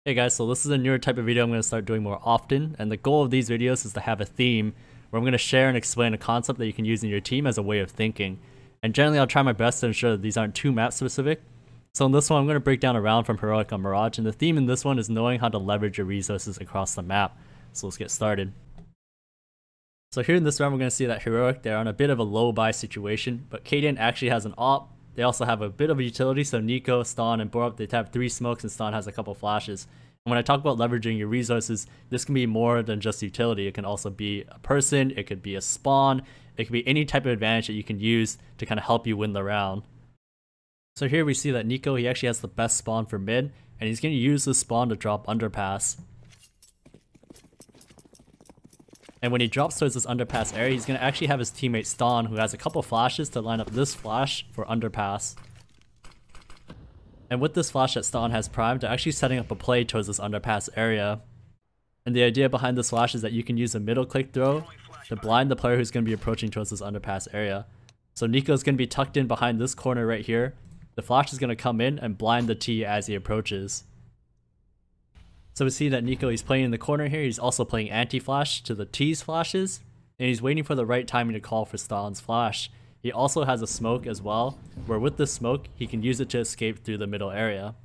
Hey guys, so this is a newer type of video I'm going to start doing more often, and the goal of these videos is to have a theme where I'm going to share and explain a concept that you can use in your team as a way of thinking. And generally I'll try my best to ensure that these aren't too map specific. So in this one I'm going to break down a round from Heroic on Mirage, and the theme in this one is knowing how to leverage your resources across the map. So let's get started. So here in this round we're going to see that Heroic, they're on a bit of a low buy situation, but Kaden actually has an AWP. They also have a bit of a utility, so Nico, Stan, and Borup, they have 3 smokes and Stan has a couple flashes. And when I talk about leveraging your resources, this can be more than just utility. It can also be a person, it could be a spawn, it could be any type of advantage that you can use to kind of help you win the round. So here we see that Nico, he actually has the best spawn for mid, and he's going to use this spawn to drop underpass. And when he drops towards this underpass area, he's going to actually have his teammate Stan, who has a couple flashes, to line up this flash for underpass. And with this flash that Stan has primed, they're actually setting up a play towards this underpass area. And the idea behind this flash is that you can use a middle click throw to blind the player who's going to be approaching towards this underpass area. So Nico's going to be tucked in behind this corner right here. The flash is going to come in and blind the T as he approaches. So we see that Nico, he's playing in the corner here. He's also playing anti-flash to the T's flashes, and he's waiting for the right timing to call for Stan's flash. He also has a smoke as well, where with this smoke, he can use it to escape through the middle area.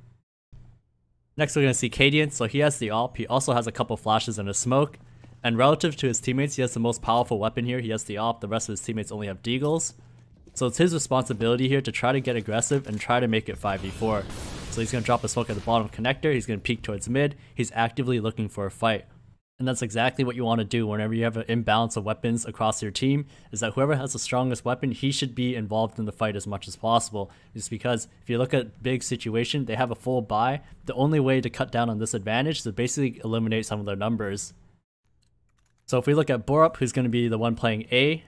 Next we're going to see Cadian, so he has the AWP, he also has a couple flashes and a smoke, and relative to his teammates, he has the most powerful weapon here. He has the AWP, the rest of his teammates only have deagles. So it's his responsibility here to try to get aggressive and try to make it 5v4. So he's going to drop a smoke at the bottom connector, he's going to peek towards mid, he's actively looking for a fight. And that's exactly what you want to do whenever you have an imbalance of weapons across your team, is that whoever has the strongest weapon, he should be involved in the fight as much as possible. Just because if you look at big situation, they have a full buy. The only way to cut down on this advantage is to basically eliminate some of their numbers. So if we look at Borup, who's going to be the one playing A,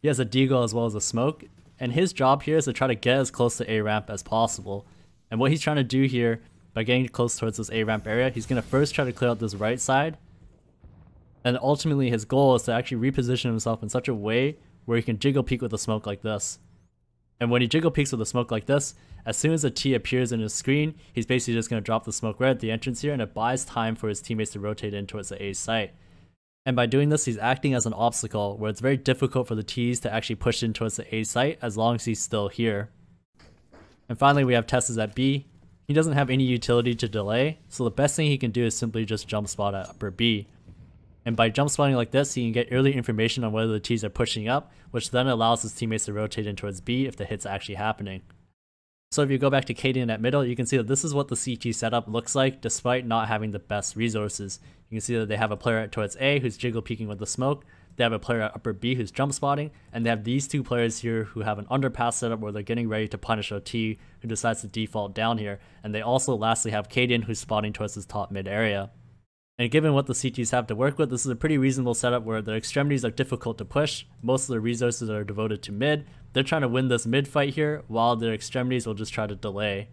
he has a deagle as well as a smoke, and his job here is to try to get as close to A ramp as possible. And what he's trying to do here, by getting close towards this A ramp area, he's going to first try to clear out this right side. And ultimately his goal is to actually reposition himself in such a way where he can jiggle peek with a smoke like this. And when he jiggle peeks with a smoke like this, as soon as the T appears in his screen, he's basically just going to drop the smoke right at the entrance here, and it buys time for his teammates to rotate in towards the A site. And by doing this, he's acting as an obstacle where it's very difficult for the T's to actually push in towards the A site as long as he's still here. And finally we have Tessus at B. He doesn't have any utility to delay, so the best thing he can do is simply just jump spot at upper B. And by jump spotting like this, he can get early information on whether the T's are pushing up, which then allows his teammates to rotate in towards B if the hit's actually happening. So if you go back to Kaden at middle, you can see that this is what the CT setup looks like despite not having the best resources. You can see that they have a player towards A who's jiggle peeking with the smoke, they have a player at upper B who's jump spotting, and they have these 2 players here who have an underpass setup where they're getting ready to punish a T who decides to default down here, and they also lastly have Kaden who's spotting towards his top mid area. And given what the CTs have to work with, this is a pretty reasonable setup where the extremities are difficult to push, most of the resources are devoted to mid. They're trying to win this mid fight here, while their extremities will just try to delay.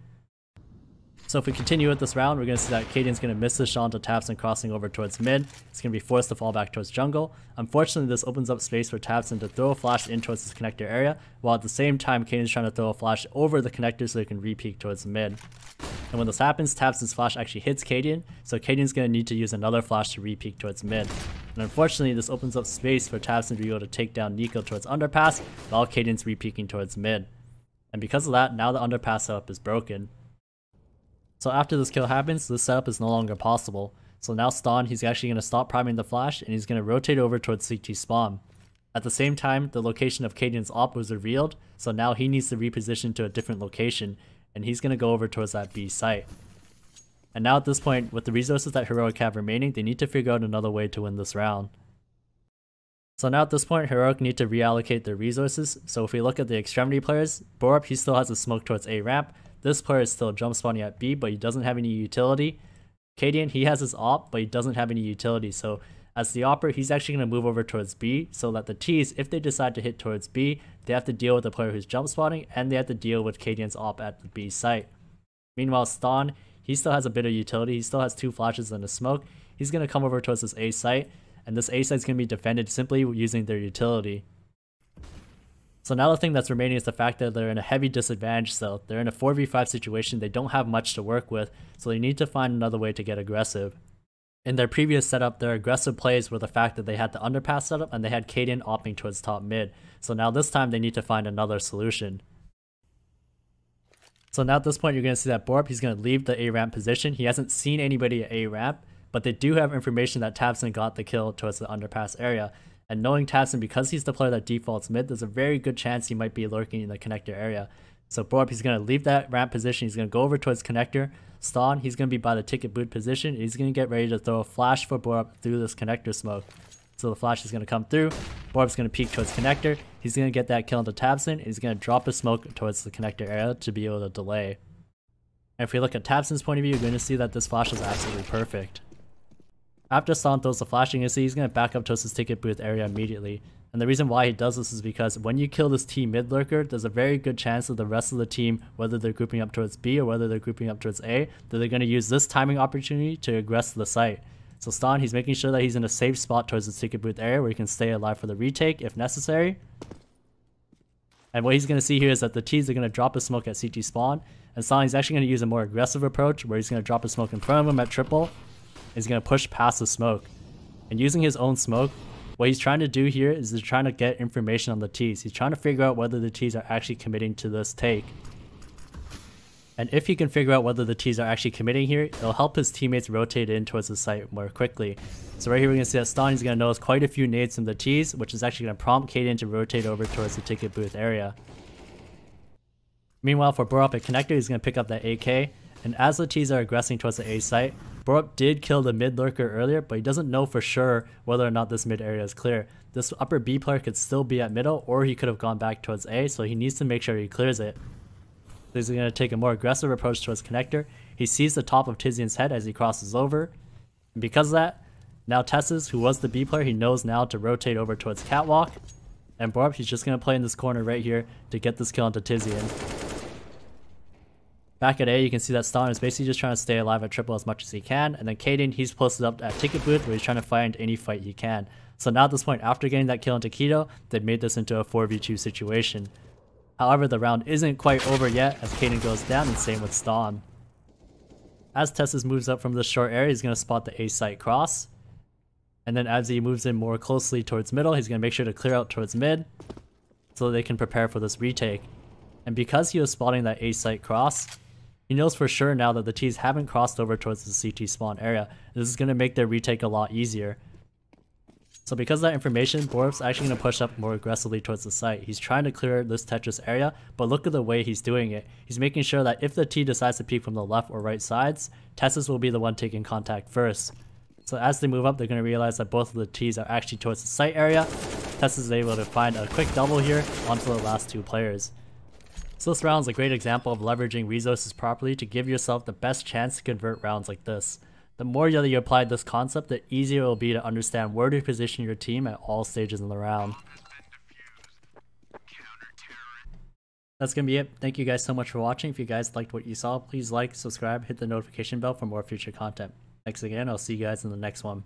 So if we continue with this round, we're going to see that Kaden's going to miss the shot to Tabson crossing over towards mid. He's going to be forced to fall back towards jungle. Unfortunately, this opens up space for Tabson to throw a flash in towards this connector area, while at the same time Kaden's trying to throw a flash over the connector so he can re-peek towards mid. And when this happens, Tabson's flash actually hits Kaden, so Kaden's going to need to use another flash to re-peek towards mid. And unfortunately, this opens up space for Tabson to be able to take down Nico towards underpass, while Kaden's re-peeking towards mid. And because of that, now the underpass setup is broken. So after this kill happens, this setup is no longer possible. So now Stan, he's actually going to stop priming the flash, and he's going to rotate over towards CT spawn. At the same time, the location of Kaden's AWP was revealed, so now he needs to reposition to a different location, and he's going to go over towards that B site. And now at this point, with the resources that Heroic have remaining, they need to figure out another way to win this round. So now at this point, Heroic need to reallocate their resources. So if we look at the extremity players, Borup, he still has a smoke towards A ramp. This player is still jump spawning at B, but he doesn't have any utility. Kaden, he has his AWP, but he doesn't have any utility. So as the AWPer, he's actually going to move over towards B, so that the T's, if they decide to hit towards B, they have to deal with the player who's jump spawning, and they have to deal with Kaden's AWP at the B site. Meanwhile, Stan, he still has a bit of utility. He still has 2 flashes and a smoke. He's going to come over towards this A site, and this A site is going to be defended simply using their utility. So now the thing that's remaining is the fact that they're in a heavy disadvantage, so they're in a 4v5 situation, they don't have much to work with, so they need to find another way to get aggressive. In their previous setup, their aggressive plays were the fact that they had the underpass setup and they had Kaden opting towards top mid, so now this time they need to find another solution. So now at this point you're going to see that Borp, he's going to leave the A ramp position. He hasn't seen anybody at A ramp, but they do have information that tabseN got the kill towards the underpass area. And knowing tabseN, because he's the player that defaults mid, there's a very good chance he might be lurking in the connector area. So Borp, he's going to leave that ramp position, he's going to go over towards connector. Ston, he's going to be by the ticket boot position, he's going to get ready to throw a flash for Borp through this connector smoke. So the flash is going to come through, Borp's going to peek towards connector, he's going to get that kill into tabseN, he's going to drop a smoke towards the connector area to be able to delay. And if we look at tabseN's point of view, you're going to see that this flash is absolutely perfect. After Ston throws the flash, you can see he's going to back up towards his ticket booth area immediately. And the reason why he does this is because when you kill this T mid lurker, there's a very good chance that the rest of the team, whether they're grouping up towards B or whether they're grouping up towards A, that they're going to use this timing opportunity to aggress the site. So Ston, he's making sure that he's in a safe spot towards the ticket booth area where he can stay alive for the retake if necessary. And what he's going to see here is that the T's are going to drop a smoke at CT spawn, and Ston is actually going to use a more aggressive approach where he's going to drop a smoke in front of him at triple. He's going to push past the smoke. And using his own smoke, what he's trying to do here is he's trying to get information on the T's. He's trying to figure out whether the T's are actually committing to this take. And if he can figure out whether the T's are actually committing here, it'll help his teammates rotate in towards the site more quickly. So right here we're going to see that Ston is going to notice quite a few nades from the T's, which is actually going to prompt Kaden to rotate over towards the ticket booth area. Meanwhile for Borp at connector, he's going to pick up that AK, and as the T's are aggressing towards the A site, Borp did kill the mid lurker earlier, but he doesn't know for sure whether or not this mid area is clear. This upper B player could still be at middle, or he could have gone back towards A, so he needs to make sure he clears it. So he's going to take a more aggressive approach towards connector. He sees the top of Tizian's head as he crosses over, and because of that, now Tessus, who was the B player, he knows now to rotate over towards catwalk, and Borp, he's just going to play in this corner right here to get this kill into Tizian. Back at A, you can see that Ston is basically just trying to stay alive at triple as much as he can, and then Kaden, he's posted up at ticket booth where he's trying to find any fight he can. So now at this point, after getting that kill into Keto, they've made this into a 4v2 situation. However, the round isn't quite over yet as Kaden goes down, and same with Ston. As Tessus moves up from this short area, he's going to spot the A site cross. And then as he moves in more closely towards middle, he's going to make sure to clear out towards mid so they can prepare for this retake. And because he was spotting that A site cross, he knows for sure now that the T's haven't crossed over towards the CT spawn area. This is going to make their retake a lot easier. So because of that information, Borp's actually going to push up more aggressively towards the site. He's trying to clear this Tetris area, but look at the way he's doing it. He's making sure that if the T decides to peek from the left or right sides, Tessus will be the one taking contact first. So as they move up, they're going to realize that both of the T's are actually towards the site area. Tessus is able to find a quick double here onto the last two players. So this round is a great example of leveraging resources properly to give yourself the best chance to convert rounds like this. The more that you apply this concept, the easier it will be to understand where to position your team at all stages in the round. That's going to be it. Thank you guys so much for watching. If you guys liked what you saw, please like, subscribe, hit the notification bell for more future content. Thanks again. I'll see you guys in the next one.